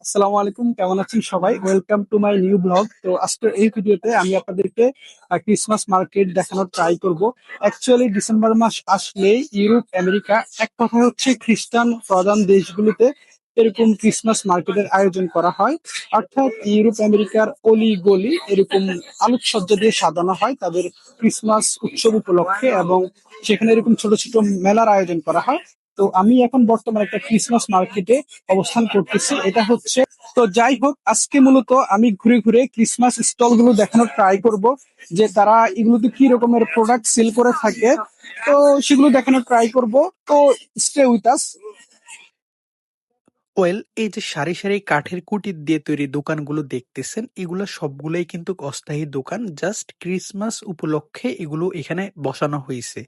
আসসালামু আলাইকুম, কেমন আছেন সবাই? Welcome to my new blog. তো আজকের এই ভিডিওতে আমি আপনাদেরকে ক্রিসমাস মার্কেট দেখানোর ট্রাই করব। অ্যাকচুয়ালি ডিসেম্বর মাস আসলে ইউরোপ, আমেরিকা, এক কথা হচ্ছে খ্রিস্টান প্রধান দেশগুলোতে এরকম ক্রিসমাস মার্কেটের আয়োজন করা হয়। অর্থাৎ ইউরোপ আমেরিকার অলি গলি এরকম আলোকসজ্জা দিয়ে সাজানো হয় তাদের ক্রিসমাস উৎসব উপলক্ষে, এবং সেখানে এরকম ছোট ছোট মেলার আয়োজন করা হয়। তো আমি এখন বর্তমানে একটা ক্রিসমাস মার্কেটে অবস্থান করতেছি। এটা হচ্ছে, তো যাই হোক, আজকে মূলত আমি ঘুরে ঘুরে ক্রিসমাস স্টল গুলো দেখানোর ট্রাই করব, যে তারা এগুলোতে কি রকমের প্রোডাক্ট সেল করে থাকে। তো সেগুলো দেখানোর ট্রাই করব। তো স্টে উইথ আস। ওয়েল, এই যে সারি সারি কাঠের কুটির দিয়ে তৈরি দোকানগুলো দেখতেছেন, এগুলো সবগুলোই কিন্তু অস্থায়ী দোকান। জাস্ট ক্রিসমাস উপলক্ষে এগুলো এখানে বসানো হয়েছে।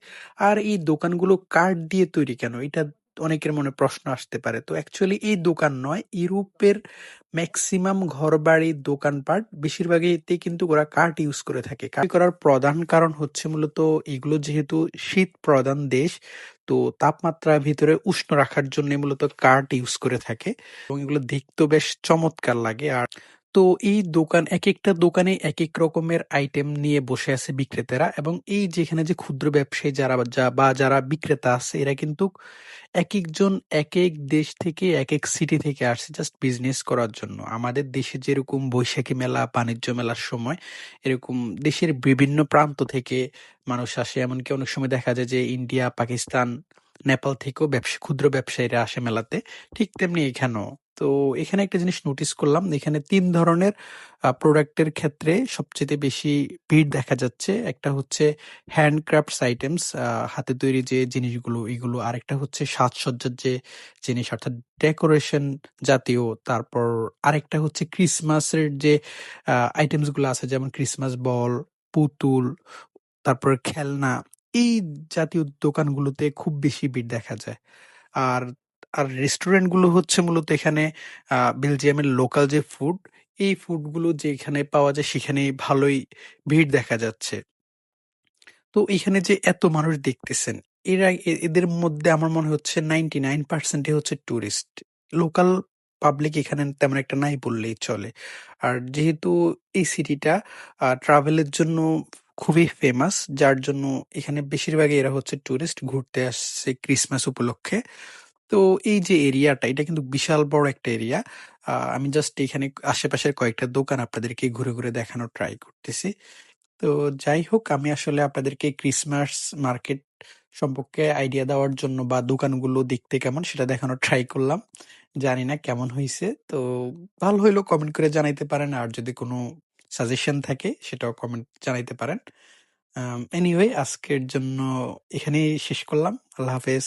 আর এই দোকানগুলো কাঠ দিয়ে তৈরি কেন, এটা অনেকের মনে প্রশ্ন আসতে পারে। তো অ্যাকচুয়ালি এই দোকান নয়, ইউরোপের ম্যাক্সিমাম ঘরবাড়ি দোকানপাট বেশিরভাগইতে কিন্তু ওরা কাঠ ইউজ করে থাকে। কাঠ করার প্রধান কারণ হচ্ছে মূলত এগুলো যেহেতু শীত প্রধান দেশ, তো তাপমাত্রা ভিতরে উষ্ণ রাখার জন্য মূলত কাঠ ইউজ করে থাকে এবং এগুলো দেখতেও বেশ চমৎকার লাগে। আর তো এই দোকান, এক একটা দোকানে এক এক রকমের আইটেম নিয়ে বসে আছে বিক্রেতারা, এবং এই যেখানে যে ক্ষুদ্র ব্যবসায়ী যারা বিক্রেতা আছে, এরা কিন্তু এক একজন এক এক দেশ থেকে এক এক সিটি থেকে আসছে জাস্ট বিজনেস করার জন্য। আমাদের দেশে যেরকম বৈশাখী মেলা, বাণিজ্য মেলার সময় এরকম দেশের বিভিন্ন প্রান্ত থেকে মানুষ আসে, এমনকি অনেক সময় দেখা যায় যে ইন্ডিয়া, পাকিস্তান, নেপাল থেকেও ক্ষুদ্র ব্যবসায়ীরা আসে মেলাতে। ঠিক তেমনি এখানেও। তো এখানে একটা জিনিস নোটিস করলাম, এখানে ৩ ধরনের প্রোডাক্টের ক্ষেত্রে সবচেয়ে বেশি ভিড় দেখা যাচ্ছে। একটা হচ্ছে হ্যান্ডক্রাফটস আইটেমস, হাতে তৈরি যে জিনিসগুলো এগুলো। আরেকটা হচ্ছে সাজসজ্জার যে জিনিস, অর্থাৎ ডেকোরেশন জাতীয়। তারপর আরেকটা হচ্ছে ক্রিসমাসের যে আইটেমস গুলো আছে, যেমন ক্রিসমাস বল, পুতুল, তারপর খেলনা। এই জাতীয় দোকানগুলোতে খুব বেশি ভিড় দেখা যায়। আর আর রেস্টুরেন্ট গুলো হচ্ছে মূলত এখানে বেলজিয়ামের লোকাল যে ফুড, এই ফুডগুলো যেখানে পাওয়া যায় সেখানে ভালোই ভিড় দেখা যাচ্ছে। তো এখানে যে এত মানুষ দেখতেছেন, এদের মধ্যে আমার মনে হচ্ছে 99% হচ্ছে টুরিস্ট। লোকাল পাবলিক এখানে তেমন একটা নাই বললেই চলে। আর যেহেতু এই সিটিটা ট্রাভেলের জন্য খুবই ফেমাস, যার জন্য এখানে বেশিরভাগই এরা হচ্ছে টুরিস্ট ঘুরতে আসছে ক্রিসমাস উপলক্ষে। তো এই যে এরিয়াটা, এটা কিন্তু বিশাল বড় একটা এরিয়া। আমি জাস্ট এখানে আশেপাশের কয়েকটা দোকান আপনাদেরকে ঘুরে ঘুরে দেখানোর ট্রাই করতেছি। তো যাই হোক, আমি আসলে আপনাদেরকে ক্রিসমাস মার্কেট সম্পর্কে আইডিয়া দেওয়ার জন্য বা দোকানগুলো দেখতে কেমন সেটা দেখানোর ট্রাই করলাম। জানি না কেমন হয়েছে। তো ভালো হইলেও কমেন্ট করে জানাইতে পারেন, আর যদি কোনো সাজেশন থাকে সেটাও কমেন্ট জানাইতে পারেন। এনিওয়ে, আজকের জন্য এখানেই শেষ করলাম। আল্লাহ হাফেজ।